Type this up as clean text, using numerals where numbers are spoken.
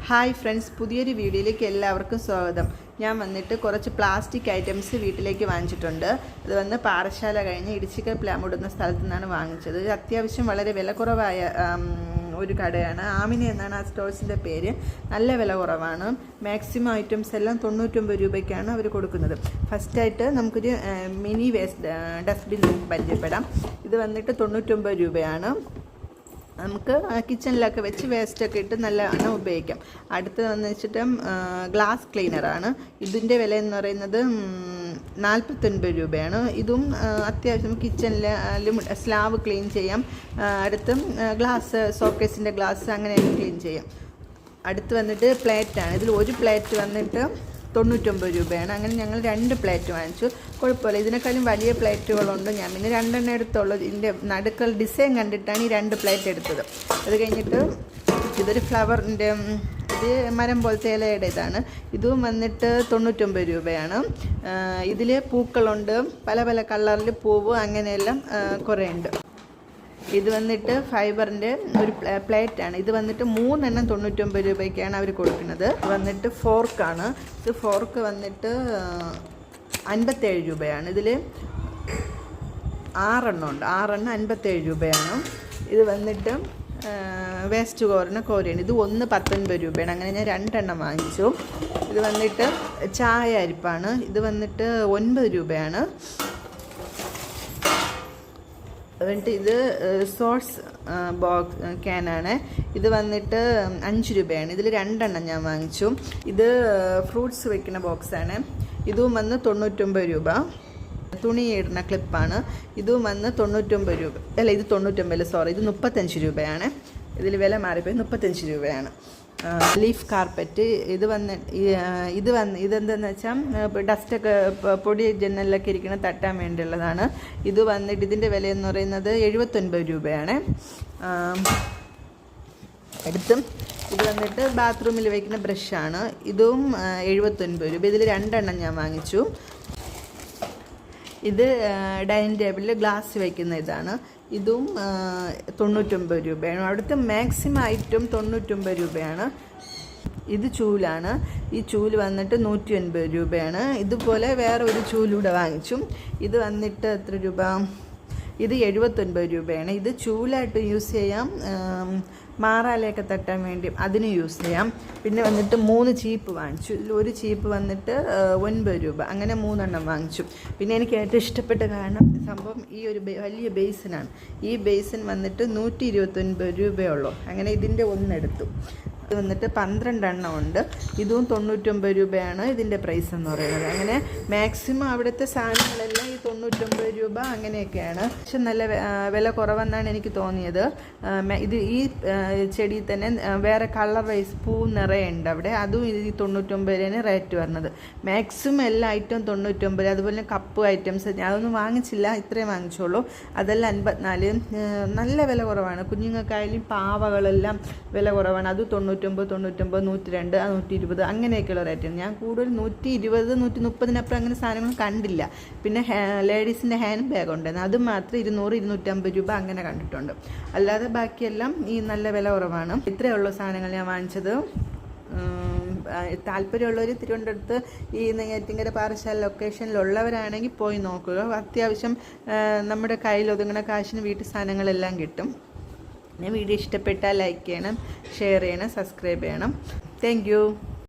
Hi friends, പുതിയൊരു വീഡിയോയിലേക്ക് എല്ലാവർക്കും സ്വാഗതം. ഞാൻ വന്നിട്ട് കുറച്ച് പ്ലാസ്റ്റിക് ഐറ്റംസ് വീട്ടിലേക്ക് വാങ്ങിച്ചിട്ടുണ്ട്. ഇത് വന്ന് പാറശാല കഴിഞ്ഞ് ഇടിച്ചിക്കൽ പ്ലാമുടുന്ന സ്ഥലത്തു നിന്നാണ് വാങ്ങിച്ചത്. അത്യാവശ്യം വളരെ വില കുറവായ ഒരു കടയാണ്. ആമിന എന്നാണ് ആ സ്റ്റോഴ്സിൻ്റെ പേര്. നല്ല വില കുറവാണ്. മാക്സിമം ഐറ്റംസ് എല്ലാം 99 രൂപയ്ക്കാണ് അവർ കൊടുക്കുന്നത്. ഫസ്റ്റായിട്ട് നമുക്കൊരു മിനി വേസ്റ്റ് ഡസ്റ്റ്ബിൻ പരിചയപ്പെടാം. ഇത് വന്നിട്ട് 99 രൂപയാണ്. നമുക്ക് കിച്ചണിലൊക്കെ വെച്ച് വേസ്റ്റൊക്കെ ഇട്ട് നല്ലവണ്ണം ഉപയോഗിക്കാം. അടുത്തത് വന്ന് വെച്ചിട്ട് ഗ്ലാസ് ക്ലീനറാണ്. ഇതിൻ്റെ വില എന്ന് പറയുന്നത് 49 രൂപയാണ്. ഇതും അത്യാവശ്യം കിച്ചണിലും സ്ലാബ് ക്ലീൻ ചെയ്യാം. അടുത്തും ഗ്ലാസ് ഷോക്കേസിൻ്റെ ഗ്ലാസ് അങ്ങനെയൊക്കെ ക്ലീൻ ചെയ്യാം. അടുത്ത് വന്നിട്ട് പ്ലേറ്റാണ്. ഇതിൽ ഒരു പ്ലേറ്റ് വന്നിട്ട് 99 രൂപയാണ്. അങ്ങനെ ഞങ്ങൾ 2 പ്ലേറ്റ് വാങ്ങിച്ചു. കുഴപ്പമില്ല. ഇതിനേക്കാളും വലിയ പ്ലേറ്റുകളുണ്ട്. ഞാൻ പിന്നെ 2 എടുത്തുള്ളൂ. ഇതിൻ്റെ നടുക്കൽ ഡിസൈൻ കണ്ടിട്ടാണ് ഈ 2 പ്ലേറ്റ് എടുത്തത്. അത് കഴിഞ്ഞിട്ട് ഇതൊരു ഫ്ലവറിൻ്റെ ഇത് മരം പോലത്തെ ഇലയുടെ ഇതാണ്. ഇതും വന്നിട്ട് 99 രൂപയാണ്. ഇതിൽ പൂക്കളുണ്ട്, പല പല കളറിൽ പൂവ് അങ്ങനെയെല്ലാം കുറേ ഉണ്ട്. ഇത് വന്നിട്ട് ഫൈബറിൻ്റെ ഒരു പ്ലേറ്റാണ്. ഇത് വന്നിട്ട് 3 എണ്ണം 99 രൂപയ്ക്കാണ് അവർ കൊടുക്കുന്നത്. വന്നിട്ട് ഫോർക്കാണ്. ഇത് ഫോർക്ക് വന്നിട്ട് 57 രൂപയാണ്. ഇതിൽ 6 എണ്ണം ഉണ്ട്. 6 എണ്ണം 57 രൂപയാണ്. ഇത് വന്നിട്ട് വേസ്റ്റ് കോരയാണ്. ഇത് 1 19 രൂപയാണ്. അങ്ങനെ ഞാൻ 2 എണ്ണം വാങ്ങിച്ചു. ഇത് വന്നിട്ട് ചായ അരിപ്പാണ്. ഇത് വന്നിട്ട് 9 രൂപയാണ്. എന്നിട്ട് ഇത് സോസ് ബോക്സ് ക്യാനാണ്. ഇത് വന്നിട്ട് 5 രൂപയാണ്. ഇതിൽ 2 എണ്ണം ഞാൻ വാങ്ങിച്ചു. ഇത് ഫ്രൂട്ട്സ് വെക്കുന്ന ബോക്സാണ്. ഇതും വന്ന് 99 രൂപ. തുണി ഇടുന്ന ക്ലിപ്പാണ്. ഇതും വന്ന് 99 രൂപ. അല്ല, ഇത് 99, സോറി, ഇത് 35 രൂപയാണ്. ഇതിൽ വില മാറിപ്പോയി 35 രൂപയാണ്. Leaf carpet. ഇതെന്താണെന്ന് വെച്ചാൽ ഡസ്റ്റൊക്കെ പൊടി ജനലിലൊക്കെ ഇരിക്കുന്ന തട്ടാൻ വേണ്ടിയുള്ളതാണ്. ഇത് വന്നിട്ട് ഇതിൻ്റെ വില എന്ന് പറയുന്നത് 79 രൂപയാണ്. അടുത്തും ഇത് വന്നിട്ട് ബാത്റൂമിൽ വയ്ക്കുന്ന ബ്രഷാണ്. ഇതും 79 രൂപ. ഇതിൽ 2 എണ്ണം ഞാൻ വാങ്ങിച്ചു. ഇത് ഡൈനിങ് ടേബിളിൽ ഗ്ലാസ് വയ്ക്കുന്ന ഇതാണ്. ഇതും 99 രൂപയാണ്. അവിടുത്തെ മാക്സിമം ഐറ്റം 99 രൂപയാണ്. ഇത് ചൂലാണ്. ഈ ചൂല് വന്നിട്ട് 180 രൂപയാണ്. ഇതുപോലെ വേറെ ഒരു ചൂലൂടെ വാങ്ങിച്ചു. ഇത് വന്നിട്ട് എത്ര രൂപ? ഇത് 79 രൂപയാണ്. ഇത് ചൂലായിട്ട് യൂസ് ചെയ്യാം, മാറാലയൊക്കെ തട്ടാൻ വേണ്ടി അതിന് യൂസ് ചെയ്യാം. പിന്നെ വന്നിട്ട് 3 ചീപ്പ് വാങ്ങിച്ചു. ഇതിൽ ഒരു ചീപ്പ് വന്നിട്ട് 9 രൂപ. അങ്ങനെ 3 എണ്ണം വാങ്ങിച്ചു. പിന്നെ എനിക്ക് ഏറ്റവും ഇഷ്ടപ്പെട്ട കാരണം സംഭവം ഈ ഒരു വലിയ ബേസിനാണ്. ഈ ബേസിൻ വന്നിട്ട് 129 രൂപയുള്ളൂ. അങ്ങനെ ഇതിൻ്റെ ഒന്നെടുത്തു. ഇത് വന്നിട്ട് 12 എണ്ണം ഉണ്ട്. ഇതും 99 രൂപയാണ് ഇതിൻ്റെ പ്രൈസ് എന്ന് പറയുന്നത്. അങ്ങനെ മാക്സിമം അവിടുത്തെ സാധനങ്ങളെല്ലാം ഈ 99 രൂപ അങ്ങനെയൊക്കെയാണ്. പക്ഷെ നല്ല വില കുറവെന്നാണ് എനിക്ക് തോന്നിയത്. ഇത് ഈ ചെടി തന്നെ വേറെ കളർ വൈസ് പൂ നിറയെ ഉണ്ട് അവിടെ. അതും ഇത് 99 റേറ്റ് വരുന്നത്. മാക്സിമം എല്ലാ ഐറ്റവും 99. അതുപോലെ കപ്പ് ഐറ്റംസ് അതൊന്നും വാങ്ങിച്ചില്ല, ഇത്രയും വാങ്ങിച്ചോളൂ. അതെല്ലാം 54. നല്ല വില കുറവാണ്. കുഞ്ഞുങ്ങൾക്കായാലും പാവകളെല്ലാം വില കുറവാണ്. അത് 99, 102, 120 അങ്ങനെയൊക്കെയുള്ള റേറ്റാണ്. ഞാൻ കൂടുതൽ 120, 130 അങ്ങനെ സാധനങ്ങൾ കണ്ടില്ല. പിന്നെ ലേഡീസിൻ്റെ ഹാൻഡ് ബാഗ് ഉണ്ടായിരുന്നു. അത് മാത്രം 200, 250 രൂപ അങ്ങനെ കണ്ടിട്ടുണ്ട്. അല്ലാതെ ബാക്കിയെല്ലാം ഈ നല്ല വില കുറവാണ്. ഇത്രയുള്ള സാധനങ്ങൾ ഞാൻ വാങ്ങിച്ചത്. താല്പര്യമുള്ളവർ തിരുവനന്തപുരത്ത് ഈ നെയ്യാറ്റിൻകര പാറശാല ലൊക്കേഷനിലുള്ളവരാണെങ്കിൽ പോയി നോക്കുക. അത്യാവശ്യം നമ്മുടെ കയ്യിൽ ഒതുങ്ങുന്ന കാശിന് വീട്ടു സാധനങ്ങളെല്ലാം കിട്ടും. വീഡിയോ ഇഷ്ടപ്പെട്ടാൽ ലൈക്ക് ചെയ്യണം, ഷെയർ ചെയ്യണം, സബ്സ്ക്രൈബ് ചെയ്യണം. Thank you.